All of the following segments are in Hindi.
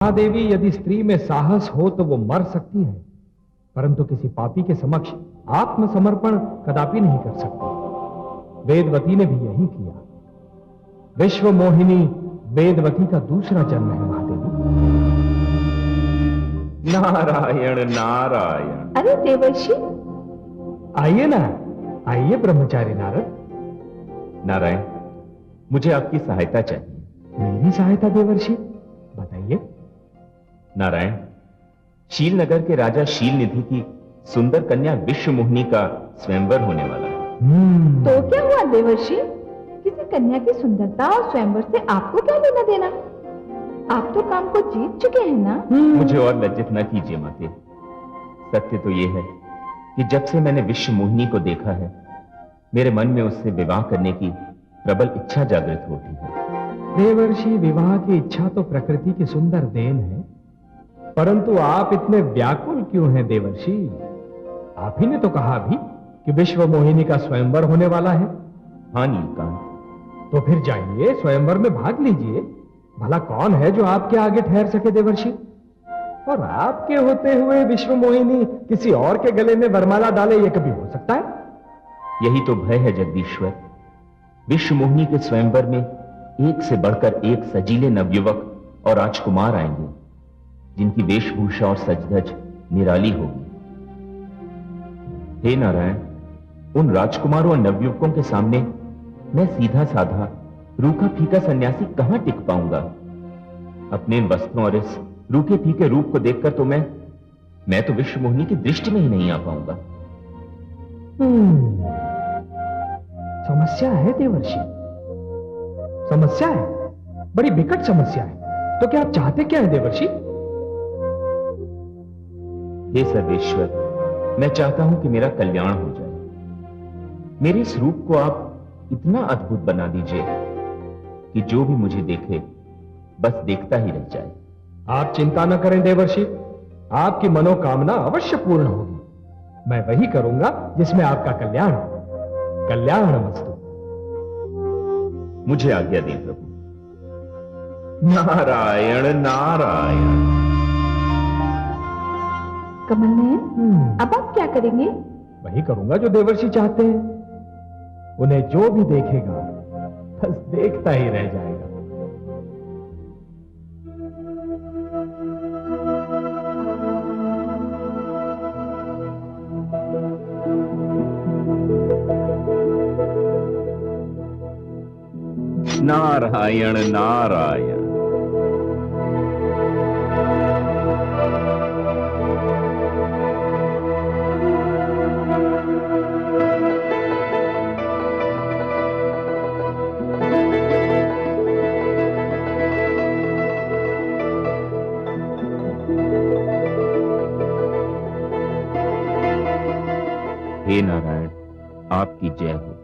महादेवी, यदि स्त्री में साहस हो तो वो मर सकती है, परंतु किसी पापी के समक्ष आत्मसमर्पण कदापि नहीं कर सकती। वेदवती ने भी यही किया। विश्व मोहिनी वेदवती का दूसरा जन्म है महादेवी। नारायण नारायण। अरे देवर्षि, आइए ना, आइए ब्रह्मचारी नारद। नारायण, मुझे आपकी सहायता चाहिए। मेरी सहायता देवर्षि? बताइए। नारायण, शीलनगर के राजा शीलनिधि की सुंदर कन्या विश्व मोहिनी का स्वयंवर होने वाला है। तो क्या हुआ देवर्षि? किसी कन्या की सुंदरता और स्वयंवर से आपको क्या लेना देना? आप तो काम को जीत चुके हैं ना? मुझे और लज्जित न कीजिए माते। सत्य तो यह है कि जब से मैंने विश्व मोहिनी को देखा है, मेरे मन में उससे विवाह करने की प्रबल इच्छा जागृत होती है। देवर्षि, विवाह की इच्छा तो प्रकृति की सुंदर देन है, परंतु आप इतने व्याकुल क्यों हैं देवर्षि? आप ही ने तो कहा भी कि विश्व मोहिनी का स्वयंवर होने वाला है। हाँ नीलकांत। तो फिर जाइए, स्वयंवर में भाग लीजिए। भला कौन है जो आपके आगे ठहर सके देवर्षि? और आपके होते हुए विश्व मोहिनी किसी और के गले में वरमाला डाले, ये कभी हो सकता है? यही तो भय है जगदीश्वर। विश्व मोहिनी के स्वयंवर में एक से बढ़कर एक सजीले नवयुवक और राजकुमार आएंगे, जिनकी वेशभूषा और सजधज निराली होगी। हे नारायण, उन राजकुमारों और नवयुवकों के सामने मैं सीधा साधा रूखा फीका सन्यासी कहां टिक पाऊंगा? अपने इन वस्त्रों और इस रूखे फीके रूप को देखकर तो मैं तो विश्व मोहिनी की दृष्टि में ही नहीं आ पाऊंगा। समस्या है देवर्षि, समस्या है, बड़ी विकट समस्या है। तो क्या आप चाहते क्या है देवर्षि? हे सर्वेश्वर, मैं चाहता हूं कि मेरा कल्याण हो जाए। मेरे इस रूप को आप इतना अद्भुत बना दीजिए कि जो भी मुझे देखे बस देखता ही रह जाए। आप चिंता न करें देवर्षि, आपकी मनोकामना अवश्य पूर्ण होगी। मैं वही करूंगा जिसमें आपका कल्याण हो। कल्याण वस्तु। मुझे आज्ञा दें प्रभु। नारायण नारायण। कमल नयन, अब आप क्या करेंगे? वही करूंगा जो देवर्षि चाहते हैं। उन्हें जो भी देखेगा बस देखता ही रह जाएगा। नारायण नारायण। हे नारायण, आपकी जय हो।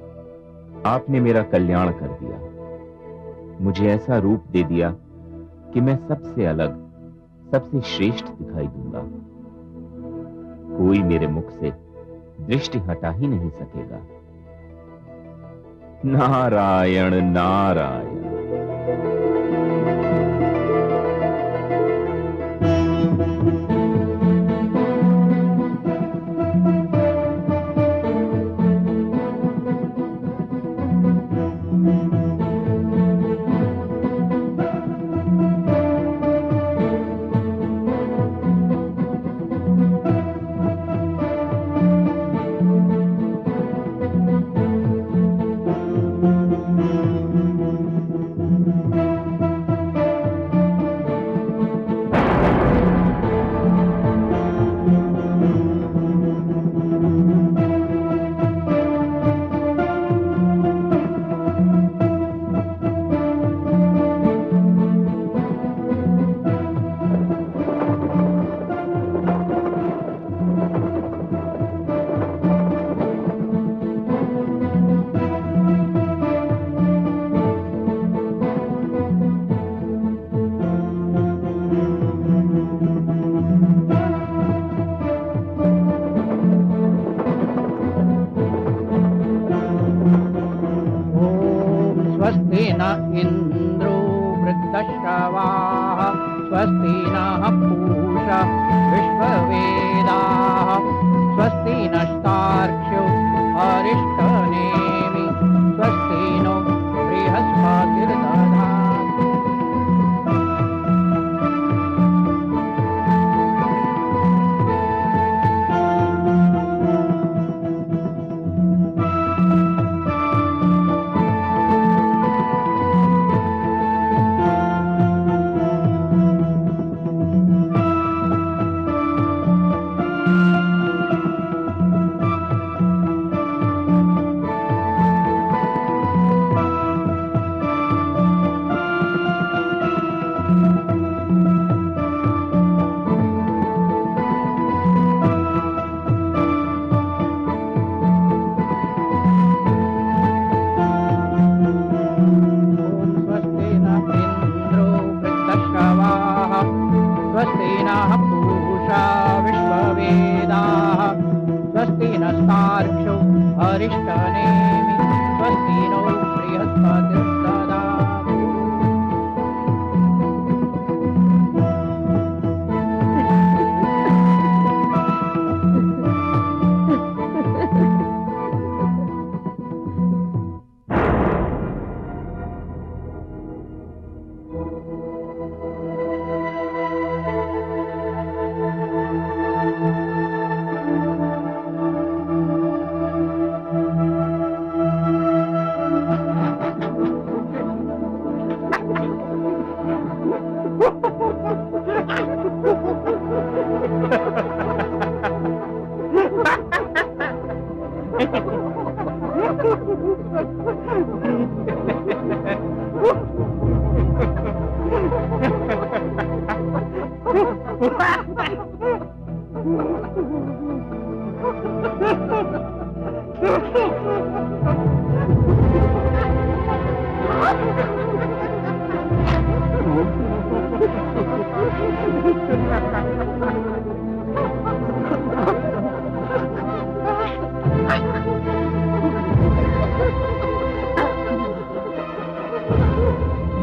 आपने मेरा कल्याण कर दिया, मुझे ऐसा रूप दे दिया कि मैं सबसे अलग, सबसे श्रेष्ठ दिखाई दूंगा। कोई मेरे मुख से दृष्टि हटा ही नहीं सकेगा। नारायण नारायण। नः पूषा विश्ववेदाः स्वस्ति नस्तार्क्ष्यो अरिष्टनेमि स्वस्ति नो बृहस्पतिर्दधातु। स्वस्ति नः पूषा विश्ववेदाः स्वस्ति नस्तार्क्ष्यो अरिष्टनेमि स्वस्ति नो बृहस्पतिर्दधातु।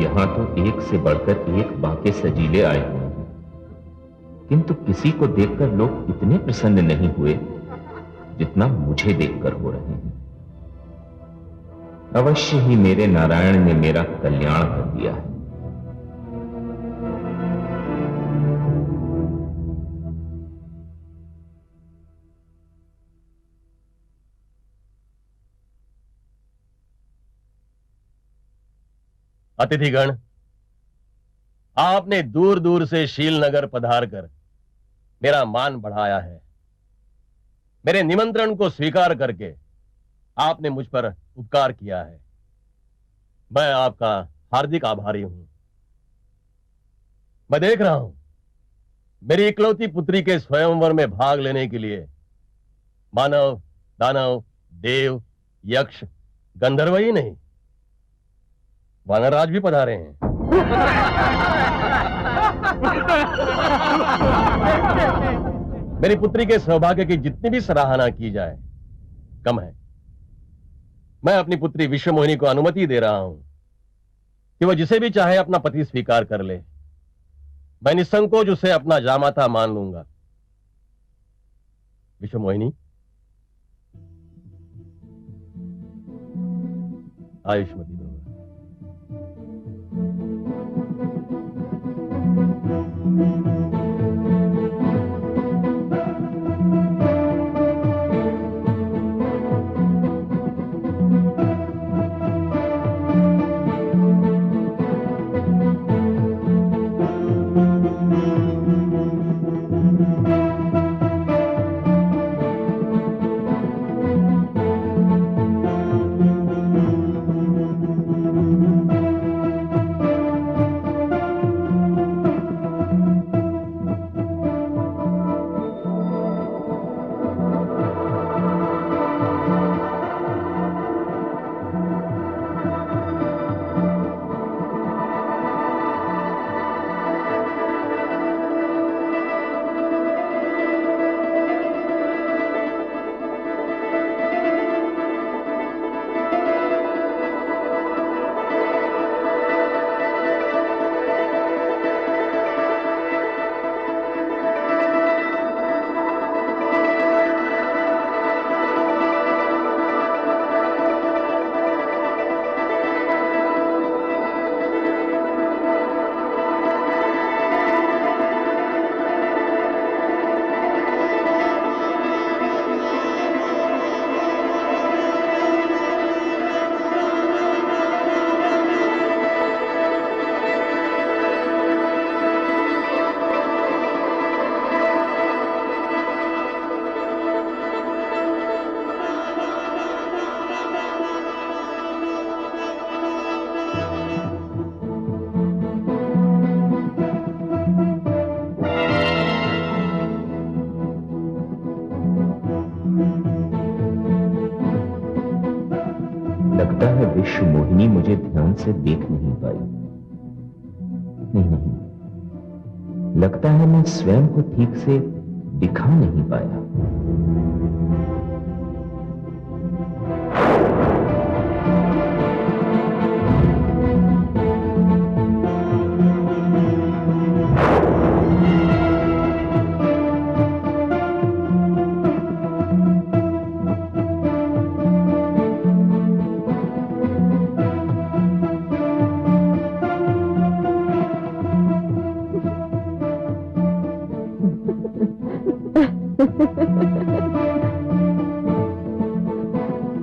यहां तो एक से बढ़कर एक बाके सजीले आए हुए हैं, किंतु किसी को देखकर लोग इतने प्रसन्न नहीं हुए जितना मुझे देखकर हो रहे हैं। अवश्य ही मेरे नारायण ने मेरा कल्याण कर दिया है। अतिथिगण, आपने दूर दूर से शीलनगर पधार कर मेरा मान बढ़ाया है। मेरे निमंत्रण को स्वीकार करके आपने मुझ पर उपकार किया है। मैं आपका हार्दिक आभारी हूं। मैं देख रहा हूं मेरी इकलौती पुत्री के स्वयंवर में भाग लेने के लिए मानव, दानव, देव, यक्ष, गंधर्व ही नहीं, वानरराज भी पधारे हैं। मेरी पुत्री के सौभाग्य की जितनी भी सराहना की जाए कम है। मैं अपनी पुत्री विश्वमोहिनी को अनुमति दे रहा हूं कि वह जिसे भी चाहे अपना पति स्वीकार कर ले। मैं निसंकोच उसे अपना जामाता मान लूंगा। विश्वमोहिनी, आयुष्मती भव। विश्व मोहिनी मुझे ध्यान से देख नहीं पाई। नहीं नहीं, लगता है मैं स्वयं को ठीक से दिखा नहीं पाया।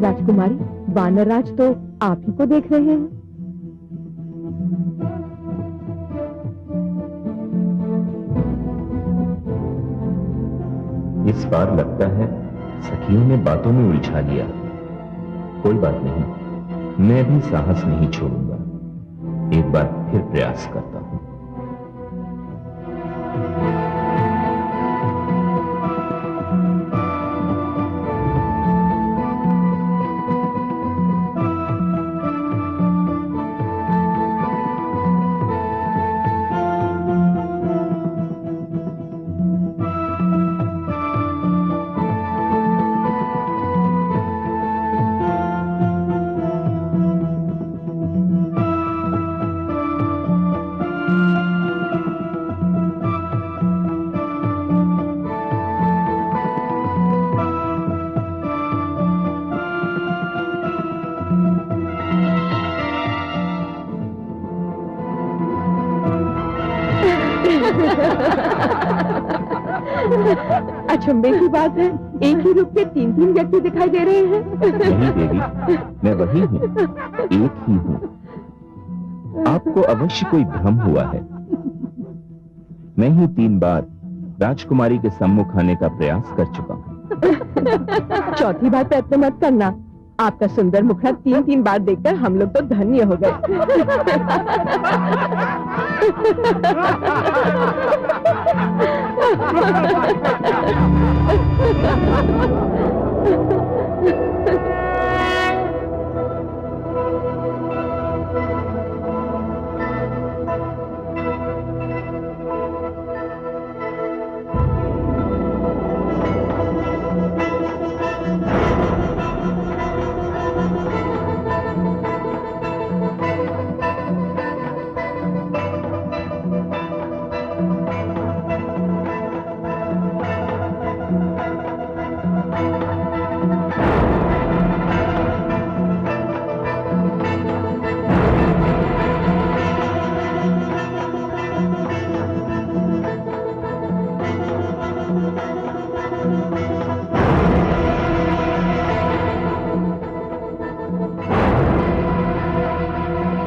राजकुमारी, वानरराज तो आप ही को देख रहे हैं। इस बार लगता है सखियों ने बातों में उलझा लिया। कोई बात नहीं, मैं भी साहस नहीं छोड़ूंगा। एक बार फिर प्रयास करता हूं। अचंभे की बात है, एक ही रूप के तीन तीन व्यक्ति दिखाई दे रहे हैं। नहीं देवी, मैं वही हूँ, एक ही हूँ। आपको अवश्य कोई भ्रम हुआ है। मैं ही 3 बार राजकुमारी के सम्मुख आने का प्रयास कर चुका हूँ। चौथी बार प्रयत्न मत करना। आपका सुंदर मुखड़ा 3 बार देखकर हम लोग तो धन्य हो गए।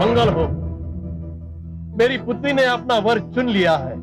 मंगल हो, मेरी पुत्री ने अपना वर चुन लिया है।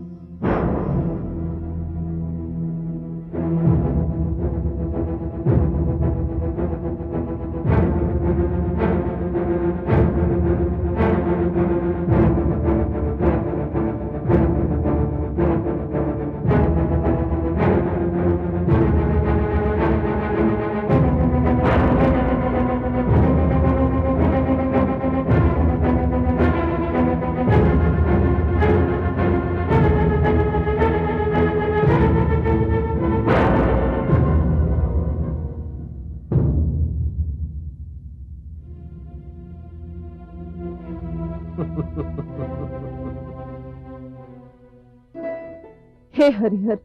हे हरिहर,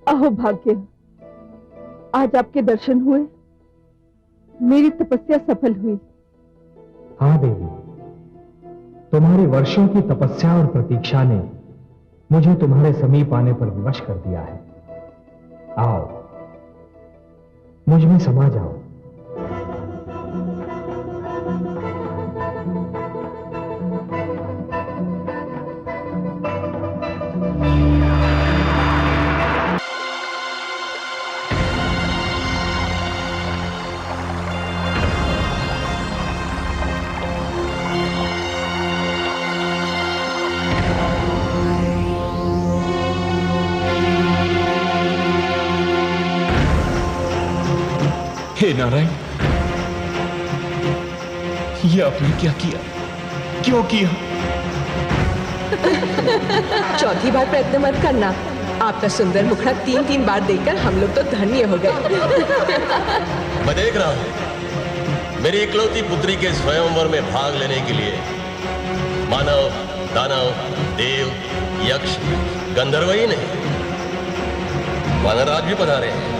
अहो भाग्य, आज आपके दर्शन हुए, मेरी तपस्या सफल हुई। हाँ देवी, तुम्हारे वर्षों की तपस्या और प्रतीक्षा ने मुझे तुम्हारे समीप आने पर विवश कर दिया है। आओ, मुझ में समा जाओ। हे नारायण, ये आपने क्या किया? क्यों किया? चौथी बार प्रयत्न मत करना। आपका सुंदर मुखड़ा 3-3 बार देखकर हम लोग तो धन्य हो गए। मैं देख रहा हूं मेरी इकलौती पुत्री के स्वयंवर में भाग लेने के लिए मानव, दानव, देव, यक्ष, गंधर्व ही नहीं, वानरराज भी पधारे हैं।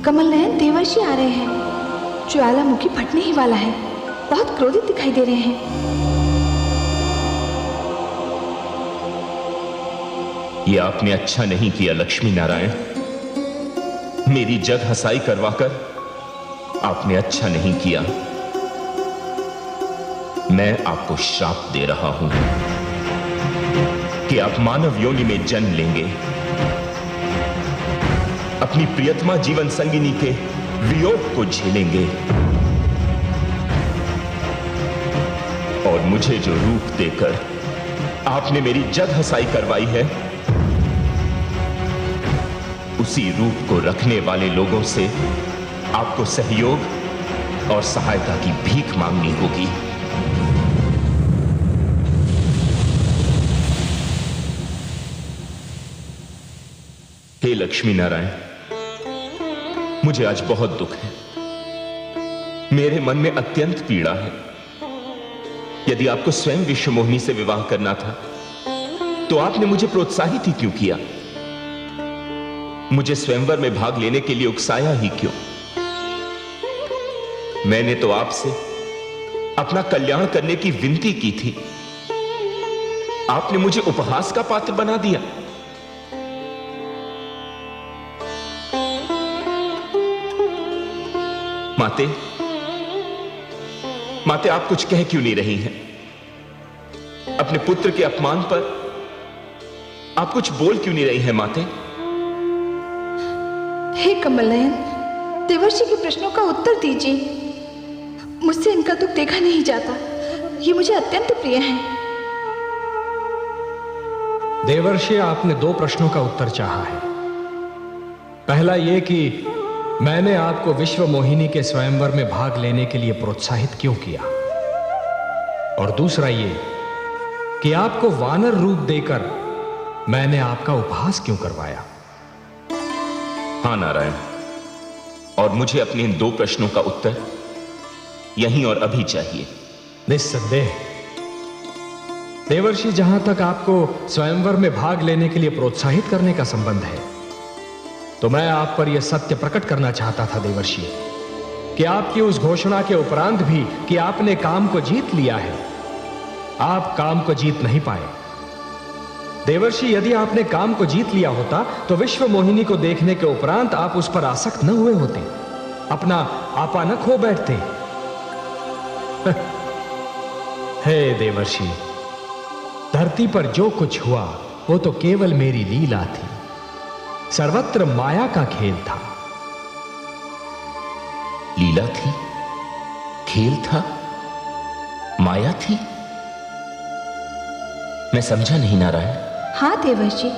कमल नयन देवर्षि आ रहे हैं। ज्वालामुखी फटने ही वाला है। बहुत क्रोधित दिखाई दे रहे हैं। ये आपने अच्छा नहीं किया लक्ष्मी नारायण। मेरी जग हसाई करवाकर आपने अच्छा नहीं किया। मैं आपको श्राप दे रहा हूं कि आप मानव योनि में जन्म लेंगे, अपनी प्रियतमा जीवन संगिनी के वियोग को झेलेंगे और मुझे जो रूप देकर आपने मेरी जग हसाई करवाई है, उसी रूप को रखने वाले लोगों से आपको सहयोग और सहायता की भीख मांगनी होगी। हे लक्ष्मी नारायण, मुझे आज बहुत दुख है। मेरे मन में अत्यंत पीड़ा है। यदि आपको स्वयं विश्वमोहिनी से विवाह करना था तो आपने मुझे प्रोत्साहित ही क्यों किया? मुझे स्वयंवर में भाग लेने के लिए उकसाया ही क्यों? मैंने तो आपसे अपना कल्याण करने की विनती की थी। आपने मुझे उपहास का पात्र बना दिया। माते, आप कुछ कह क्यों नहीं रही हैं? अपने पुत्र के अपमान पर आप कुछ बोल क्यों नहीं रही हैं माते? हे कमल नयन, देवर्षि के प्रश्नों का उत्तर दीजिए। मुझसे इनका दुख देखा नहीं जाता। ये मुझे अत्यंत प्रिय है। देवर्षि, आपने 2 प्रश्नों का उत्तर चाहा है। पहला यह कि मैंने आपको विश्वमोहिनी के स्वयंवर में भाग लेने के लिए प्रोत्साहित क्यों किया, और दूसरा ये कि आपको वानर रूप देकर मैंने आपका उपहास क्यों करवाया। हां नारायण, और मुझे अपने इन 2 प्रश्नों का उत्तर यहीं और अभी चाहिए। निस्संदेह देवर्षि, जहां तक आपको स्वयंवर में भाग लेने के लिए प्रोत्साहित करने का संबंध है, तो मैं आप पर यह सत्य प्रकट करना चाहता था देवर्षि कि आपकी उस घोषणा के उपरांत भी कि आपने काम को जीत लिया है, आप काम को जीत नहीं पाए। देवर्षि, यदि आपने काम को जीत लिया होता तो विश्वमोहिनी को देखने के उपरांत आप उस पर आसक्त न हुए होते, अपना आपा न खो बैठते। हे देवर्षि, धरती पर जो कुछ हुआ वो तो केवल मेरी लीला थी। सर्वत्र माया का खेल था। लीला थी, खेल था, माया थी? मैं समझा नहीं नारायण। हाँ देवर्षि,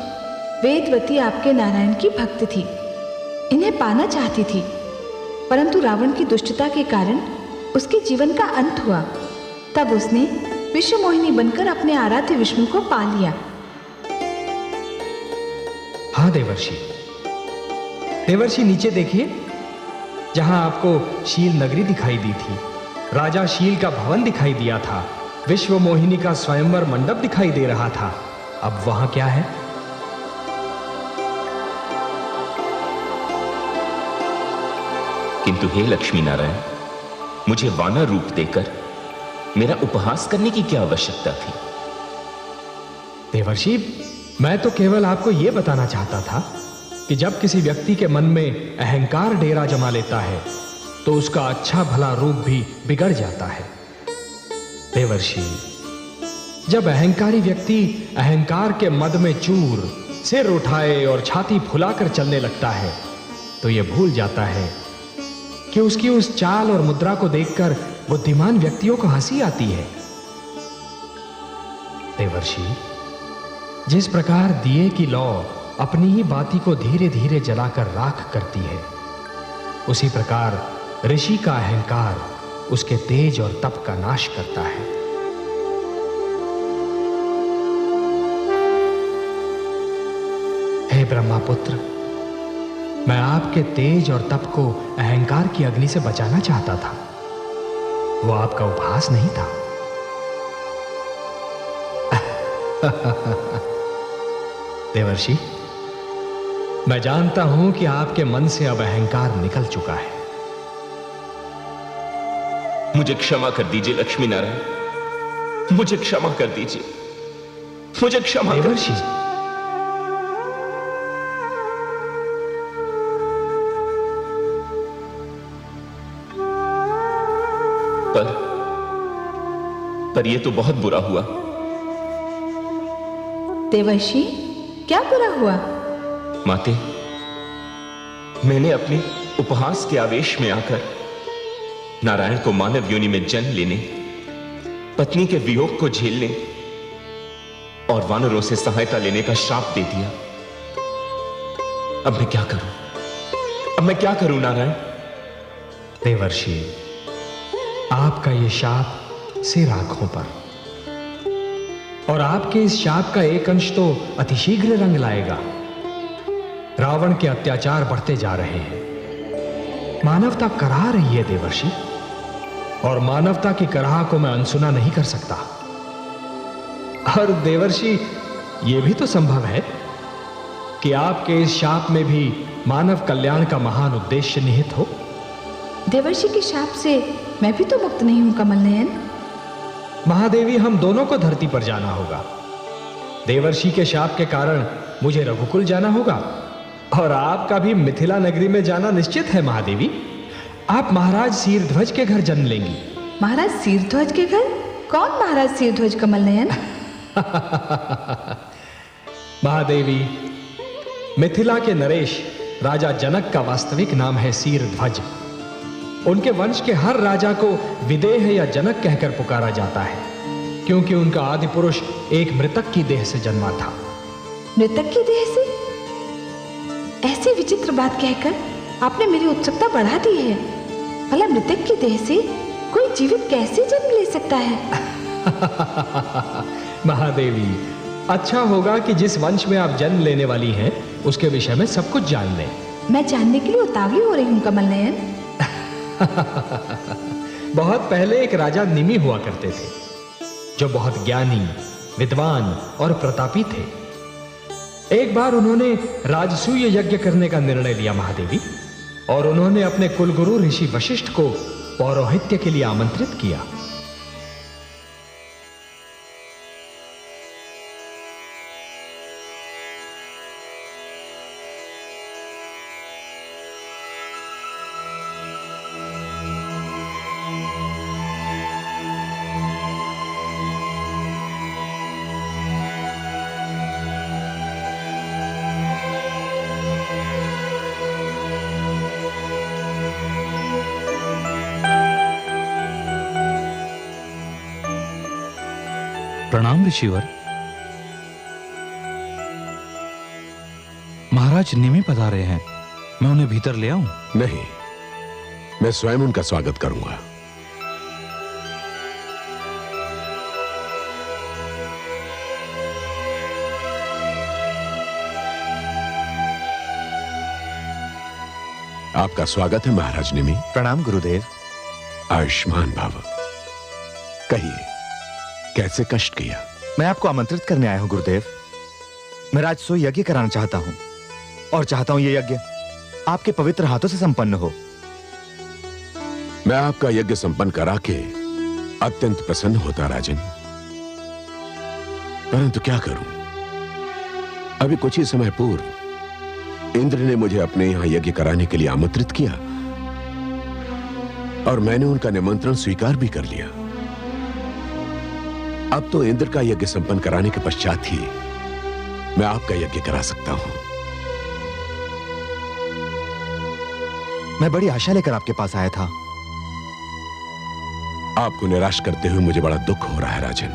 वेदवती आपके नारायण की भक्त थी, इन्हें पाना चाहती थी, परंतु रावण की दुष्टता के कारण उसके जीवन का अंत हुआ। तब उसने विश्वमोहिनी बनकर अपने आराध्य विष्णु को पा लिया। हाँ देवर्षि, देवर्षि नीचे देखिए, जहां आपको शील नगरी दिखाई दी थी, राजा शील का भवन दिखाई दिया था, विश्वमोहिनी का स्वयंवर मंडप दिखाई दे रहा था। अब वहां क्या है? किंतु हे लक्ष्मी नारायण, मुझे वानर रूप देकर मेरा उपहास करने की क्या आवश्यकता थी? देवर्षि, मैं तो केवल आपको यह बताना चाहता था कि जब किसी व्यक्ति के मन में अहंकार डेरा जमा लेता है तो उसका अच्छा भला रूप भी बिगड़ जाता है। देवर्षि, जब अहंकारी व्यक्ति अहंकार के मद में चूर सिर उठाए और छाती फुलाकर चलने लगता है तो यह भूल जाता है कि उसकी उस चाल और मुद्रा को देखकर बुद्धिमान व्यक्तियों को हंसी आती है। देवर्षि, जिस प्रकार दिए की लौ अपनी ही बाती को धीरे धीरे जलाकर राख करती है, उसी प्रकार ऋषि का अहंकार उसके तेज और तप का नाश करता है। हे ब्रह्मापुत्र, मैं आपके तेज और तप को अहंकार की अग्नि से बचाना चाहता था। वो आपका उपहास नहीं था। देवर्षि, मैं जानता हूं कि आपके मन से अब अहंकार निकल चुका है। मुझे क्षमा कर दीजिए लक्ष्मी नारायण, मुझे क्षमा कर दीजिए, मुझे क्षमा कर देवर्षि, पर यह तो बहुत बुरा हुआ। देवर्षि, क्या बुरा हुआ? माते, मैंने अपने उपहास के आवेश में आकर नारायण को मानव योनि में जन्म लेने, पत्नी के वियोग को झेलने और वानरों से सहायता लेने का श्राप दे दिया। अब मैं क्या करूं? अब मैं क्या करूं नारायण? देवर्षि, आपका यह शाप सिर आंखों पर, और आपके इस शाप का एक अंश तो अतिशीघ्र रंग लाएगा। रावण के अत्याचार बढ़ते जा रहे हैं, मानवता कराह रही है देवर्षि, और मानवता की कराह को मैं अनसुना नहीं कर सकता। और देवर्षि, यह भी तो संभव है कि आपके इस शाप में भी मानव कल्याण का महान उद्देश्य निहित हो। देवर्षि के शाप से मैं भी तो मुक्त नहीं हूं कमल नयन। महादेवी, हम दोनों को धरती पर जाना होगा। देवर्षि के शाप के कारण मुझे रघुकुल जाना होगा, और आपका भी मिथिला नगरी में जाना निश्चित है। महादेवी, आप महाराज शीरध्वज के घर जन्म लेंगी। महाराज शीरध्वज के घर? कौन महाराज शीरध्वज कमल नयन? महादेवी, मिथिला के नरेश राजा जनक का वास्तविक नाम है शीरध्वज। उनके वंश के हर राजा को विदेह या जनक कहकर पुकारा जाता है, क्योंकि उनका आदि पुरुष एक मृतक की देह से जन्मा था। मृतक की देह से? ऐसी विचित्र बात कहकर आपने मेरी उत्सुकता बढ़ा दी है। भला मृतक की देह से कोई जीवित कैसे जन्म ले सकता है? महादेवी, अच्छा होगा कि जिस वंश में आप जन्म लेने वाली हैं उसके विषय में सब कुछ जान लें। मैं जानने के लिए उतावली हो रही हूं कमल नयन। बहुत पहले एक राजा निमि हुआ करते थे, जो बहुत ज्ञानी, विद्वान और प्रतापी थे। एक बार उन्होंने राजसूय यज्ञ करने का निर्णय लिया महादेवी, और उन्होंने अपने कुलगुरु ऋषि वशिष्ठ को पौरोहित्य के लिए आमंत्रित किया। प्रणाम ऋषिवर। महाराज निमि पधारे हैं, मैं उन्हें भीतर ले आऊं? नहीं, मैं स्वयं उनका स्वागत करूंगा। आपका स्वागत है महाराज निमि। प्रणाम गुरुदेव। आयुष्मान भव। कहिए, कैसे कष्ट किया? मैं आपको आमंत्रित करने आया हूं गुरुदेव। मैं राजसूय यज्ञ कराना चाहता हूं, और चाहता हूं यह यज्ञ आपके पवित्र हाथों से संपन्न हो। मैं आपका यज्ञ संपन्न करा के अत्यंत प्रसन्न होता राजन, परंतु क्या करूं, अभी कुछ ही समय पूर्व इंद्र ने मुझे अपने यहां यज्ञ कराने के लिए आमंत्रित किया और मैंने उनका निमंत्रण स्वीकार भी कर लिया। अब तो इंद्र का यज्ञ संपन्न कराने के पश्चात ही मैं आपका यज्ञ करा सकता हूं। मैं बड़ी आशा लेकर आपके पास आया था। आपको निराश करते हुए मुझे बड़ा दुख हो रहा है राजन,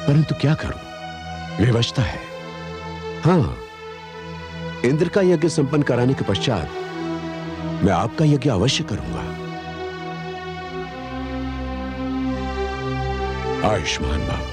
परंतु क्या करूं, विवशता है। हां, इंद्र का यज्ञ संपन्न कराने के पश्चात मैं आपका यज्ञ अवश्य करूंगा। आयुष्मान भव।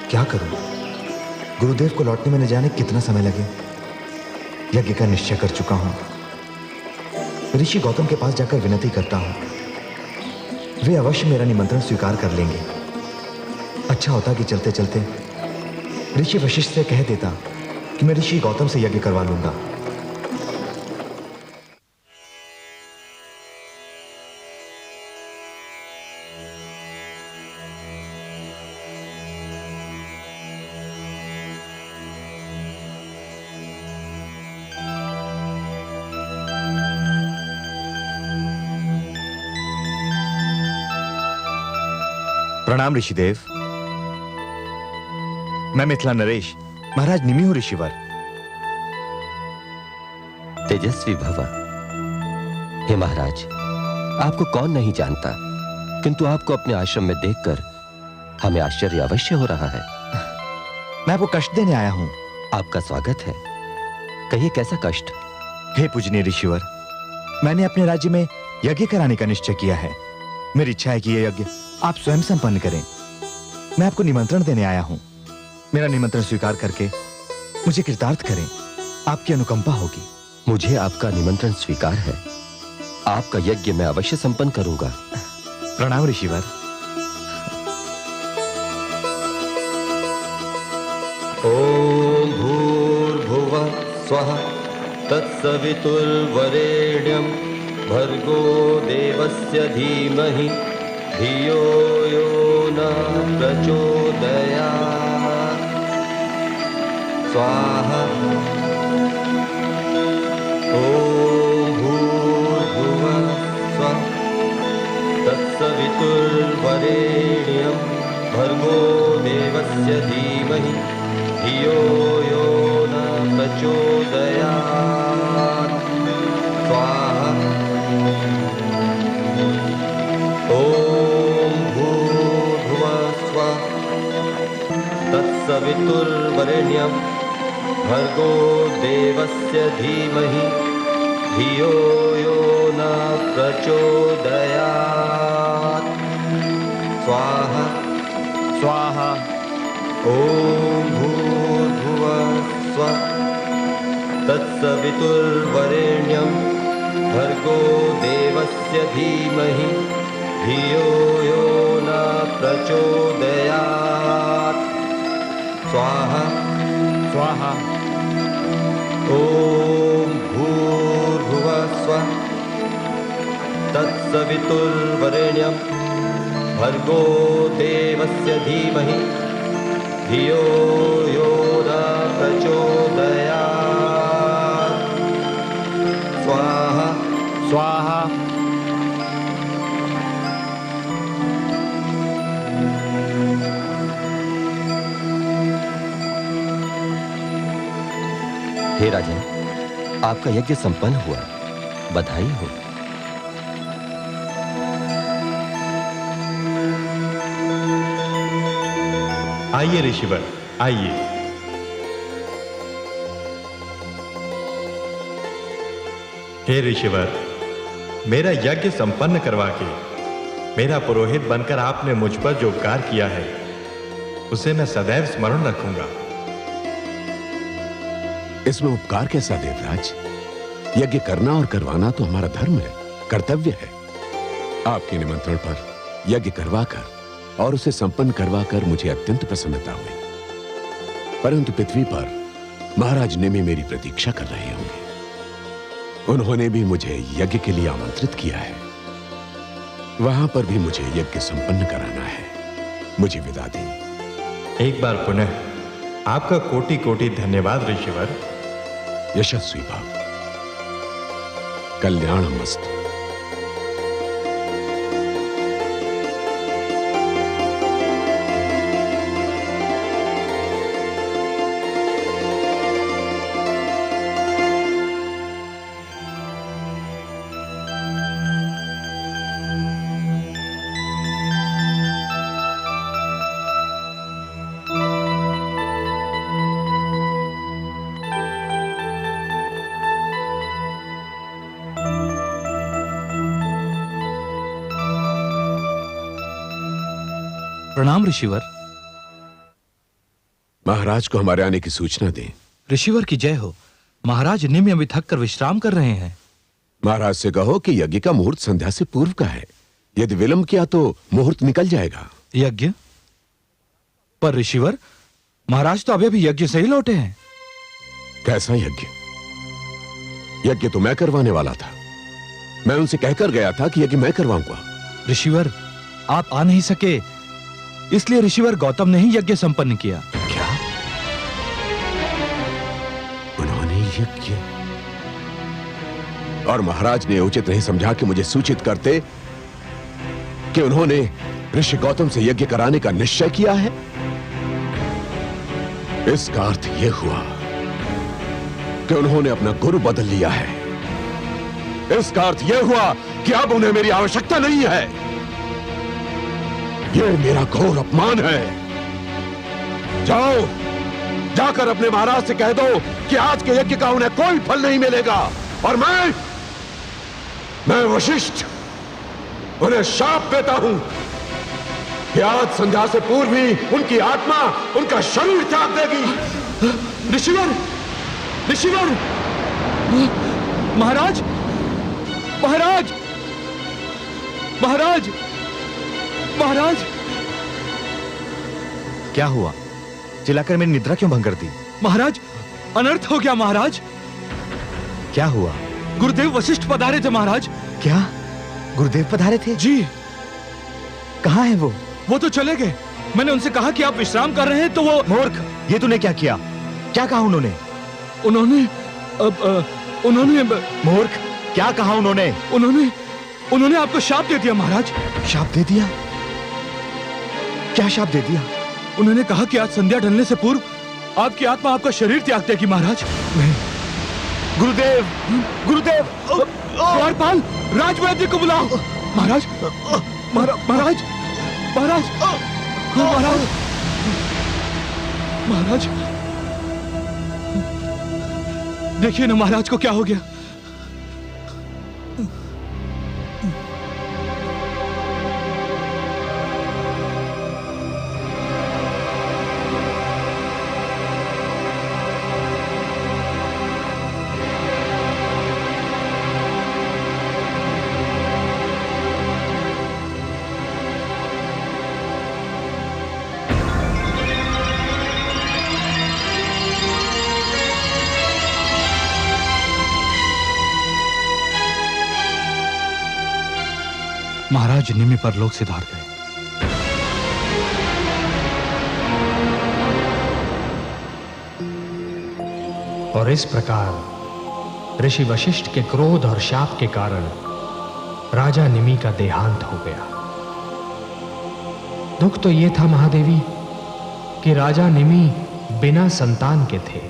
क्या करूं? गुरुदेव को लौटने में न जाने कितना समय लगे। यज्ञ का निश्चय कर चुका हूं। ऋषि गौतम के पास जाकर विनती करता हूं, वे अवश्य मेरा निमंत्रण स्वीकार कर लेंगे। अच्छा होता कि चलते चलते ऋषि वशिष्ठ से कह देता कि मैं ऋषि गौतम से यज्ञ करवा लूंगा। प्रणाम ऋषिदेव। मैं मिथिला नरेश, महाराज निमि हूं ऋषिवर। तेजस्वी भव। हे महाराज, आपको कौन नहीं जानता, किंतु आपको अपने आश्रम में देखकर हमें आश्चर्य अवश्य हो रहा है। मैं आपको कष्ट देने आया हूं। आपका स्वागत है। कहिए कैसा कष्ट? हे पूजनीय ऋषिवर, मैंने अपने राज्य में यज्ञ कराने का निश्चय किया है। मेरी इच्छा है कि यह यज्ञ आप स्वयं संपन्न करें। मैं आपको निमंत्रण देने आया हूं। मेरा निमंत्रण स्वीकार करके मुझे कृतार्थ करें, आपकी अनुकंपा होगी। मुझे आपका निमंत्रण स्वीकार है। आपका यज्ञ मैं अवश्य संपन्न करूंगा। प्रणाम ऋषिवर। ओम भूर्भुवः स्वः तत्सवितुर्वरेण्यं भर्गो देवस्य धीमहि धियो यो न प्रचोदयात्। स्वाहा। ओम भूर्भुवः स्वः तत्सवितुर्वरेण्यं भर्गो देवस्य धीमहि धियो यो न प्रचोदयात्। स्वाहा। ओम भूर्भुवः स्वः तत्सवितुर्वरेण्यं भर्गो देवस्य धीमहि धियो यो न प्रचोदयात्। स्वाहा। स्वाहा। ओम भूर्भुवः स्वः तत्सवितुर्वरेण्यं भर्गो देवस्य धीमहि धियो यो न प्रचोदयात्। स्वाहा। स्वाहा। ओम भूर्भुवः स्वः तत्सवितुर्वरेण्यं भर्गो देवस्य धीमहि धियो यो न प्रचोदयात्। स्वाहा। स्वाहा। हे राजन, आपका यज्ञ संपन्न हुआ, बधाई हो। आइए ऋषिवर, आइए। हे ऋषिवर, मेरा यज्ञ संपन्न करवा के मेरा पुरोहित बनकर आपने मुझ पर जो उपकार किया है उसे मैं सदैव स्मरण रखूंगा। इसमें उपकार कैसा देवराज? यज्ञ करना और करवाना तो हमारा धर्म है, कर्तव्य है। आपके निमंत्रण पर यज्ञ करवाकर और उसे संपन्न करवाकर मुझे अत्यंत प्रसन्नता हुई। परंतु पृथ्वी पर महाराज निमि मेरी प्रतीक्षा कर रहे होंगे। उन्होंने भी मुझे यज्ञ के लिए आमंत्रित किया है। वहां पर भी मुझे यज्ञ संपन्न कराना है। मुझे विदा दें। एक बार पुनः आपका कोटि कोटि धन्यवाद ऋषिवर। यशस्वी भव। कल्याणमस्तु। प्रणाम ऋषिवर। महाराज को हमारे आने की सूचना दें। ऋषिवर की जय हो। महाराज निमि अभी थक कर विश्राम कर रहे हैं। महाराज से कहो कि यज्ञ का मुहूर्त संध्या से पूर्व का है। यदि विलंब किया तो मुहूर्त निकल जाएगा। यज्ञ? पर ऋषिवर, महाराज तो अभी यज्ञ से ही लौटे हैं। कैसा यज्ञ? यज्ञ तो मैं करवाने वाला था। मैं उनसे कहकर गया था कि यज्ञ मैं करवाऊंगा। ऋषिवर, आप आ नहीं सके, इसलिए ऋषिवर गौतम ने ही यज्ञ संपन्न किया। क्या? उन्होंने यज्ञ? और महाराज ने उचित नहीं समझा कि मुझे सूचित करते कि उन्होंने ऋषि गौतम से यज्ञ कराने का निश्चय किया है। इसका अर्थ यह हुआ कि उन्होंने अपना गुरु बदल लिया है। इसका अर्थ यह हुआ कि अब उन्हें मेरी आवश्यकता नहीं है। यह मेरा घोर अपमान है। जाओ, जाकर अपने महाराज से कह दो कि आज के यज्ञ का उन्हें कोई फल नहीं मिलेगा। और मैं वशिष्ठ उन्हें शाप देता हूं कि आज संध्या से पूर्व ही उनकी आत्मा उनका शरीर त्याग देगी। ऋषिवर, ऋषिवर, महाराज, महाराज, महाराज, महाराज। क्या हुआ? चिल्लाकर मेरी निद्रा क्यों भंग कर दी? महाराज, अनर्थ हो गया महाराज। क्या हुआ? गुरुदेव वशिष्ठ पधारे थे महाराज। क्या? गुरुदेव पधारे थे? जी। कहाँ है वो? वो तो चले गए। मैंने उनसे कहा कि आप विश्राम कर रहे हैं तो वो। मूर्ख, ये तूने क्या किया? क्या कहा उन्होंने? उन्होंने मूर्ख, क्या कहा उन्होंने? उन्होंने आपको शाप दे दिया महाराज। शाप दे दिया? क्या शाप दे दिया? उन्होंने कहा कि आज संध्या ढलने से पूर्व आपकी आत्मा आपका शरीर त्याग देगी महाराज। गुरुदेव, गुरुदेव, द्वारपाल, राजवैद्य को बुलाओ। महाराज, महाराज, महाराज, महाराज, महाराज, देखिए ना महाराज को क्या हो गया। महाराज निमि परलोक सिधार गए। और इस प्रकार ऋषि वशिष्ठ के क्रोध और शाप के कारण राजा निमि का देहांत हो गया। दुख तो यह था महादेवी कि राजा निमि बिना संतान के थे।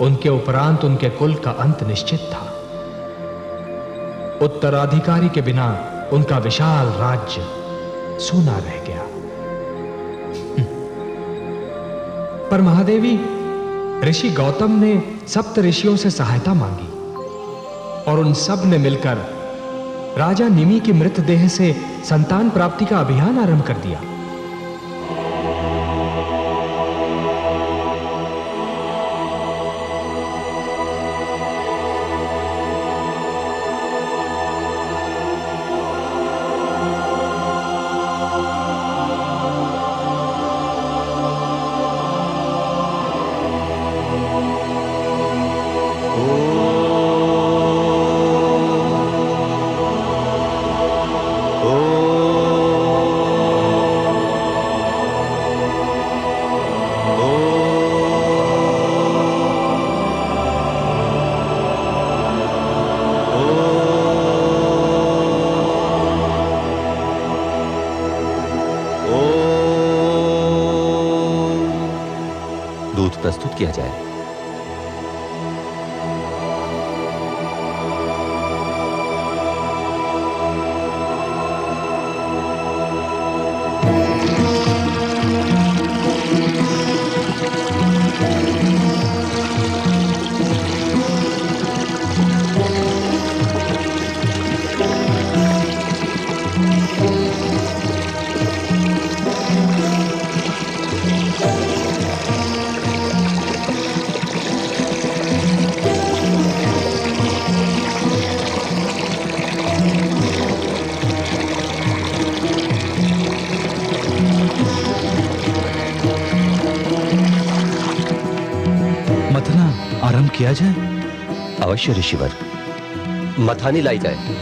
उनके उपरांत उनके कुल का अंत निश्चित था। उत्तराधिकारी के बिना उनका विशाल राज्य सूना रह गया। पर महादेवी, ऋषि गौतम ने सप्त ऋषियों से सहायता मांगी और उन सब ने मिलकर राजा निमि की मृतदेह से संतान प्राप्ति का अभियान आरंभ कर दिया। प्राप्त किया जाए। मथना आरंभ किया जाए। अवश्य ऋषिवर, मथानी लाई जाए।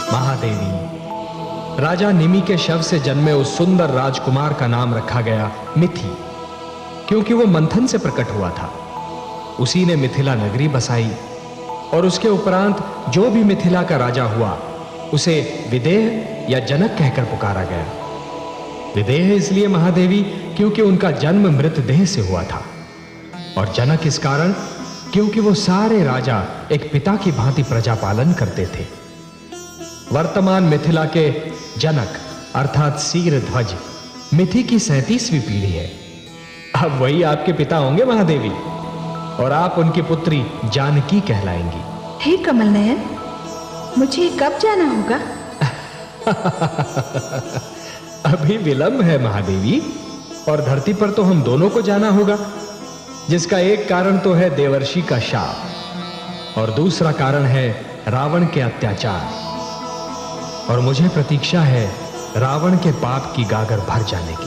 महादेवी, राजा निमि के शव से जन्मे उस सुंदर राजकुमार का नाम रखा गया मिथि, क्योंकि वो मंथन से प्रकट हुआ था। उसी ने मिथिला नगरी बसाई और उसके उपरांत जो भी मिथिला का राजा हुआ उसे विदेह या जनक कहकर पुकारा गया। विदेह इसलिए महादेवी क्योंकि उनका जन्म मृतदेह से हुआ था, और जनक इस कारण क्योंकि वो सारे राजा एक पिता की भांति प्रजा पालन करते थे। वर्तमान मिथिला के जनक अर्थात सीरध्वज मिथि की 37वीं पीढ़ी है। अब वही आपके पिता होंगे महादेवी, और आप उनकी पुत्री जानकी कहलाएंगी। हे कमल नयन, मुझे कब जाना होगा? अभी विलंब है महादेवी, और धरती पर तो हम दोनों को जाना होगा, जिसका एक कारण तो है देवर्षि का शाप और दूसरा कारण है रावण के अत्याचार। और मुझे प्रतीक्षा है रावण के पाप की गागर भर जाने की।